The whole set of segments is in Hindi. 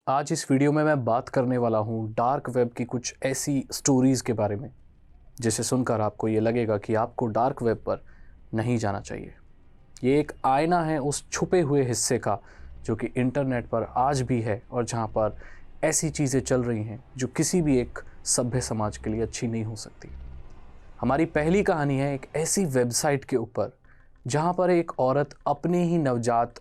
आज इस वीडियो में मैं बात करने वाला हूँ डार्क वेब की कुछ ऐसी स्टोरीज़ के बारे में जिसे सुनकर आपको ये लगेगा कि आपको डार्क वेब पर नहीं जाना चाहिए। ये एक आईना है उस छुपे हुए हिस्से का जो कि इंटरनेट पर आज भी है और जहाँ पर ऐसी चीज़ें चल रही हैं जो किसी भी एक सभ्य समाज के लिए अच्छी नहीं हो सकती। हमारी पहली कहानी है एक ऐसी वेबसाइट के ऊपर जहाँ पर एक औरत अपने ही नवजात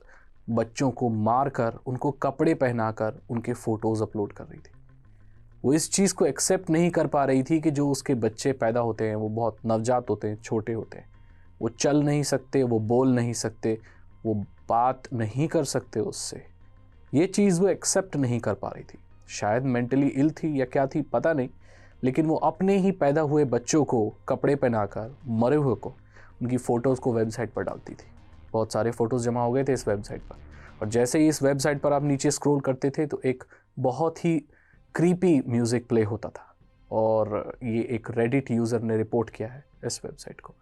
बच्चों को मारकर उनको कपड़े पहनाकर उनके फ़ोटोज़ अपलोड कर रही थी। वो इस चीज़ को एक्सेप्ट नहीं कर पा रही थी कि जो उसके बच्चे पैदा होते हैं वो बहुत नवजात होते हैं, छोटे होते हैं, वो चल नहीं सकते, वो बोल नहीं सकते, वो बात नहीं कर सकते उससे। ये चीज़ वो एक्सेप्ट नहीं कर पा रही थी। शायद मेंटली इल थी या क्या थी पता नहीं, लेकिन वो अपने ही पैदा हुए बच्चों को कपड़े पहनाकर मरे हुए को उनकी फ़ोटोज़ को वेबसाइट पर डालती थी। बहुत सारे फ़ोटोज़ जमा हो गए थे इस वेबसाइट पर, और जैसे ही इस वेबसाइट पर आप नीचे स्क्रॉल करते थे तो एक बहुत ही क्रीपी म्यूज़िक प्ले होता था। और ये एक रेडिट यूज़र ने रिपोर्ट किया है इस वेबसाइट को।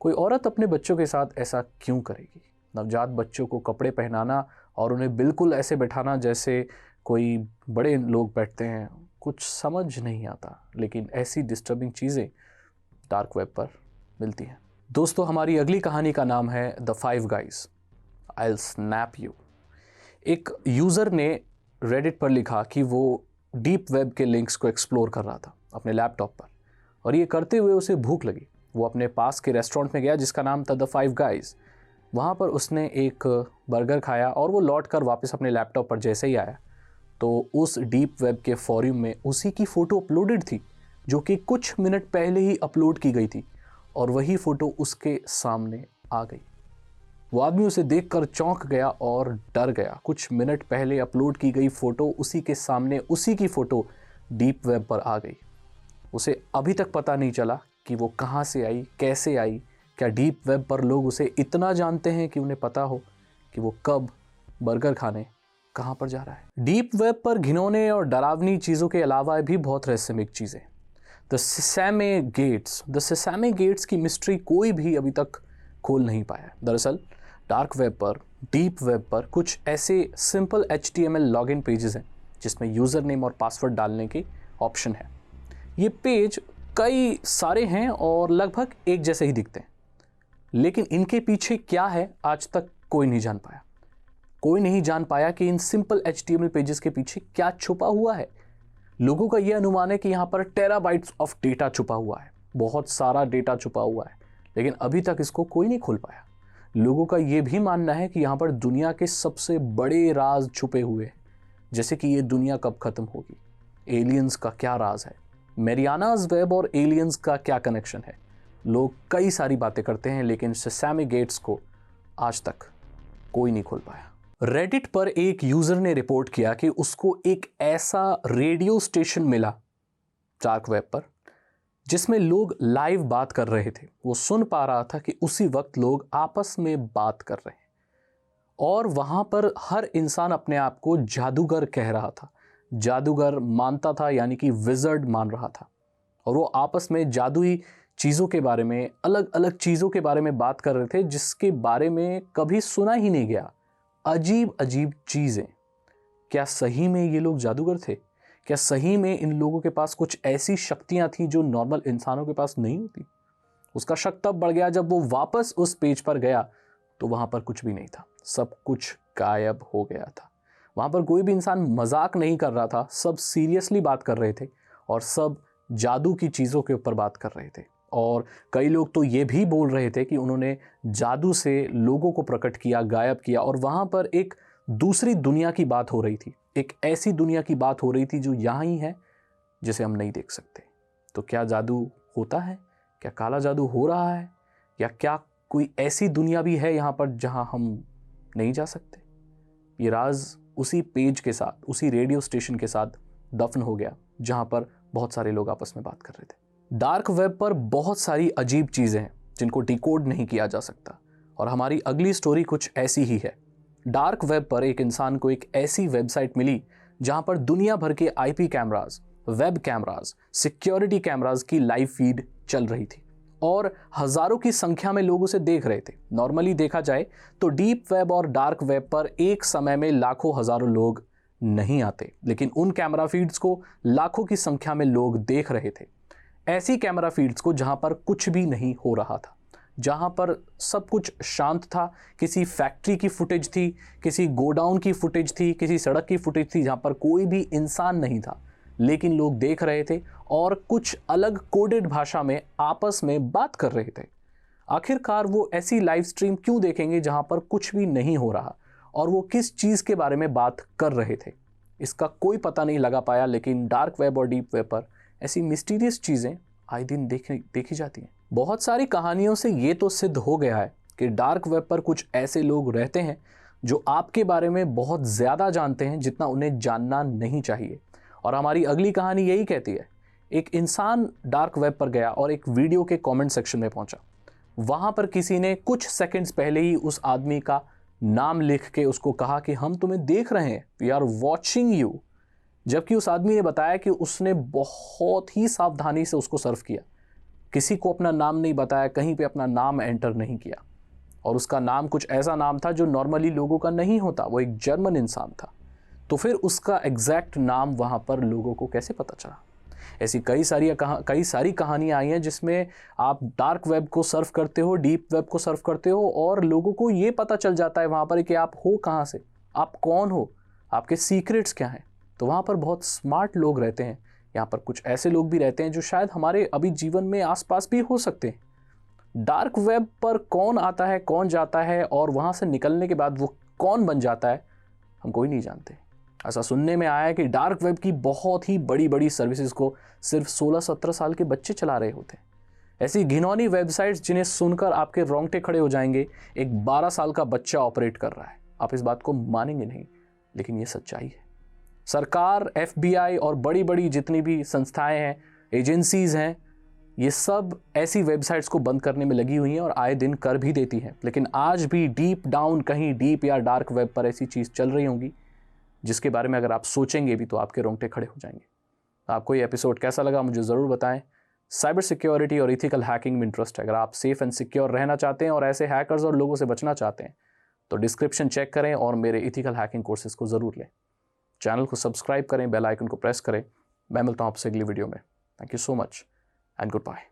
कोई औरत अपने बच्चों के साथ ऐसा क्यों करेगी? नवजात बच्चों को कपड़े पहनाना और उन्हें बिल्कुल ऐसे बैठाना जैसे कोई बड़े लोग बैठते हैं, कुछ समझ नहीं आता। लेकिन ऐसी डिस्टर्बिंग चीज़ें डार्क वेब पर मिलती हैं। दोस्तों, हमारी अगली कहानी का नाम है the 5 guys I will snap you. एक यूज़र ने रेडिट पर लिखा कि वो डीप वेब के लिंक्स को एक्सप्लोर कर रहा था अपने लैपटॉप पर, और ये करते हुए उसे भूख लगी। वो अपने पास के रेस्टोरेंट में गया जिसका नाम था द 5 गाइज। वहाँ पर उसने एक बर्गर खाया और वो लौट कर वापस अपने लैपटॉप पर जैसे ही आया तो उस डीप वेब के फॉरम में उसी की फ़ोटो अपलोडेड थी जो कि कुछ मिनट पहले ही अपलोड की गई थी, और वही फ़ोटो उसके सामने आ गई। वो आदमी उसे देखकर चौंक गया और डर गया। कुछ मिनट पहले अपलोड की गई फ़ोटो उसी के सामने, उसी की फ़ोटो डीप वेब पर आ गई। उसे अभी तक पता नहीं चला कि वो कहाँ से आई, कैसे आई। क्या डीप वेब पर लोग उसे इतना जानते हैं कि उन्हें पता हो कि वो कब बर्गर खाने कहाँ पर जा रहा है? डीप वेब पर घिनौने और डरावनी चीज़ों के अलावा भी बहुत रहस्यमय चीज़ें। द सेसामे गेट्स की मिस्ट्री कोई भी अभी तक खोल नहीं पाया। दरअसल डार्क वेब पर, डीप वेब पर कुछ ऐसे सिंपल HTML लॉगिन पेजेस हैं जिसमें यूज़र नेम और पासवर्ड डालने की ऑप्शन है। ये पेज कई सारे हैं और लगभग एक जैसे ही दिखते हैं, लेकिन इनके पीछे क्या है आज तक कोई नहीं जान पाया। कोई नहीं जान पाया कि इन सिंपल HTML पेजेस के पीछे क्या छुपा हुआ है। लोगों का यह अनुमान है कि यहाँ पर टेराबाइट्स ऑफ डेटा छुपा हुआ है, बहुत सारा डेटा छुपा हुआ है, लेकिन अभी तक इसको कोई नहीं खोल पाया। लोगों का यह भी मानना है कि यहाँ पर दुनिया के सबसे बड़े राज छुपे हुए हैं, जैसे कि ये दुनिया कब खत्म होगी, एलियंस का क्या राज है, मैरियानाज वेब और एलियंस का क्या कनेक्शन है। लोग कई सारी बातें करते हैं, लेकिन सेसामे गेट्स को आज तक कोई नहीं खोल पाया। रेडिट पर एक यूजर ने रिपोर्ट किया कि उसको एक ऐसा रेडियो स्टेशन मिला डार्क वेब पर जिसमें लोग लाइव बात कर रहे थे। वो सुन पा रहा था कि उसी वक्त लोग आपस में बात कर रहे हैं, और वहां पर हर इंसान अपने आप को जादूगर कह रहा था, जादूगर मानता था, यानी कि विजर्ड मान रहा था। और वो आपस में जादुई चीज़ों के बारे में, अलग अलग चीज़ों के बारे में बात कर रहे थे जिसके बारे में कभी सुना ही नहीं गया। अजीब अजीब चीज़ें। क्या सही में ये लोग जादूगर थे? क्या सही में इन लोगों के पास कुछ ऐसी शक्तियां थी जो नॉर्मल इंसानों के पास नहीं होती? उसका शक तब बढ़ गया जब वो वापस उस पेज पर गया तो वहां पर कुछ भी नहीं था, सब कुछ गायब हो गया था। वहां पर कोई भी इंसान मजाक नहीं कर रहा था, सब सीरियसली बात कर रहे थे और सब जादू की चीज़ों के ऊपर बात कर रहे थे। और कई लोग तो ये भी बोल रहे थे कि उन्होंने जादू से लोगों को प्रकट किया, गायब किया, और वहाँ पर एक दूसरी दुनिया की बात हो रही थी, एक ऐसी दुनिया की बात हो रही थी जो यहाँ ही है जिसे हम नहीं देख सकते। तो क्या जादू होता है? क्या काला जादू हो रहा है? या क्या कोई ऐसी दुनिया भी है यहाँ पर जहाँ हम नहीं जा सकते? ये राज उसी पेज के साथ, उसी रेडियो स्टेशन के साथ दफन हो गया जहाँ पर बहुत सारे लोग आपस में बात कर रहे थे। डार्क वेब पर बहुत सारी अजीब चीज़ें हैं जिनको डिकोड नहीं किया जा सकता, और हमारी अगली स्टोरी कुछ ऐसी ही है। डार्क वेब पर एक इंसान को एक ऐसी वेबसाइट मिली जहां पर दुनिया भर के IP cameras, web cameras, security cameras की लाइव फीड चल रही थी और हजारों की संख्या में लोग उसे देख रहे थे। नॉर्मली देखा जाए तो डीप वेब और डार्क वेब पर एक समय में लाखों हजारों लोग नहीं आते, लेकिन उन कैमरा फीड्स को लाखों की संख्या में लोग देख रहे थे। ऐसी कैमरा फीड्स को जहां पर कुछ भी नहीं हो रहा था, जहां पर सब कुछ शांत था। किसी फैक्ट्री की फुटेज थी, किसी गोडाउन की फुटेज थी, किसी सड़क की फुटेज थी जहां पर कोई भी इंसान नहीं था, लेकिन लोग देख रहे थे और कुछ अलग कोडेड भाषा में आपस में बात कर रहे थे। आखिरकार वो ऐसी लाइव स्ट्रीम क्यों देखेंगे जहां पर कुछ भी नहीं हो रहा, और वो किस चीज़ के बारे में बात कर रहे थे, इसका कोई पता नहीं लगा पाया। लेकिन डार्क वेब और डीप वेब पर ऐसी मिस्टीरियस चीज़ें आए दिन देखी जाती हैं। बहुत सारी कहानियों से ये तो सिद्ध हो गया है कि डार्क वेब पर कुछ ऐसे लोग रहते हैं जो आपके बारे में बहुत ज़्यादा जानते हैं जितना उन्हें जानना नहीं चाहिए। और हमारी अगली कहानी यही कहती है, एक इंसान डार्क वेब पर गया और एक वीडियो के कमेंट सेक्शन में पहुंचा। वहां पर किसी ने कुछ सेकंड्स पहले ही उस आदमी का नाम लिख के उसको कहा कि हम तुम्हें देख रहे हैं, वी आर वॉचिंग यू। जबकि उस आदमी ने बताया कि उसने बहुत ही सावधानी से उसको सर्व किया, किसी को अपना नाम नहीं बताया, कहीं पे अपना नाम एंटर नहीं किया, और उसका नाम कुछ ऐसा नाम था जो नॉर्मली लोगों का नहीं होता, वो एक जर्मन इंसान था। तो फिर उसका एग्जैक्ट नाम वहाँ पर लोगों को कैसे पता चला? ऐसी कई सारी कहानियाँ आई हैं जिसमें आप डार्क वेब को सर्व करते हो, डीप वेब को सर्व करते हो, और लोगों को ये पता चल जाता है वहाँ पर कि आप हो कहाँ से, आप कौन हो, आपके सीक्रेट्स क्या हैं। तो वहाँ पर बहुत स्मार्ट लोग रहते हैं। यहाँ पर कुछ ऐसे लोग भी रहते हैं जो शायद हमारे अभी जीवन में आसपास भी हो सकते हैं। डार्क वेब पर कौन आता है, कौन जाता है, और वहाँ से निकलने के बाद वो कौन बन जाता है, हम कोई नहीं जानते। ऐसा सुनने में आया है कि डार्क वेब की बहुत ही बड़ी बड़ी सर्विसेज को सिर्फ 16-17 साल के बच्चे चला रहे होते हैं। ऐसी घिनौनी वेबसाइट्स जिन्हें सुनकर आपके रोंगटे खड़े हो जाएंगे, एक 12 साल का बच्चा ऑपरेट कर रहा है। आप इस बात को मानेंगे नहीं, लेकिन ये सच्चाई है। सरकार, FBI और बड़ी बड़ी जितनी भी संस्थाएं हैं, एजेंसीज हैं, ये सब ऐसी वेबसाइट्स को बंद करने में लगी हुई हैं और आए दिन कर भी देती हैं। लेकिन आज भी डीप डाउन कहीं डीप या डार्क वेब पर ऐसी चीज़ चल रही होंगी जिसके बारे में अगर आप सोचेंगे भी तो आपके रोंगटे खड़े हो जाएंगे। आपको ये एपिसोड कैसा लगा मुझे ज़रूर बताएं। साइबर सिक्योरिटी और इथिकल हैकिंग में इंटरेस्ट है, अगर आप सेफ एंड सिक्योर रहना चाहते हैं और ऐसे हैकर्स और लोगों से बचना चाहते हैं तो डिस्क्रिप्शन चेक करें और मेरे इथिकल हैकिंग कोर्सेज को ज़रूर लें। चैनल को सब्सक्राइब करें, बेल आइकन को प्रेस करें। मैं मिलता हूं आपसे अगली वीडियो में। Thank you so much and good bye.